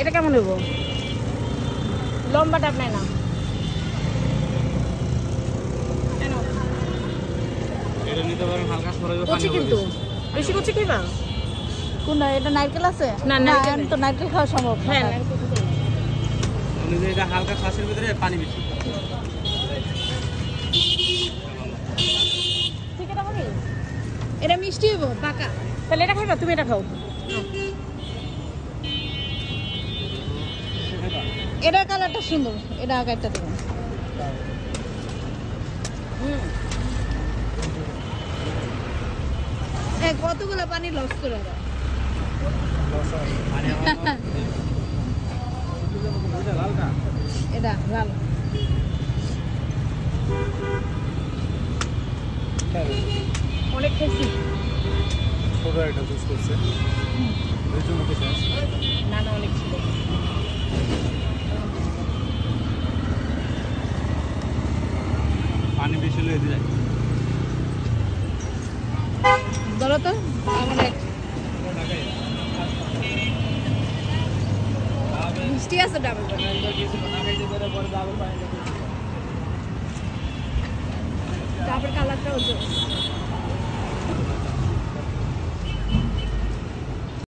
এটা কেমন নেব? লম্বাটা আপনার না এটা নিতে পারেন হালকা সরাই কচি কিন্তু বেশি কচি খাইবা কোনটা এটা নারকেল আছে না নারকেল তো নারকেল খাওয়া সম্ভব হ্যাঁ এটা হালকা শ্বাসের ভিতরে পানি বেশি ঠিক এটা হবে এটা মিষ্টি হইব পাকা তাহলে এটা খাইবা তুমি এটা খাও এটা কালারটা সুন্দর এটা আগারটা দেবেন কতগুলো পানি লস করে এটা লাল অনেক খাইছি ছোট একটা জুস করছে না অনেক ছিল পানি বেশি লেগে যায় ধরো তো আমার মিষ্টি আছে ডাবল ডাবল কালারটা হচ্ছে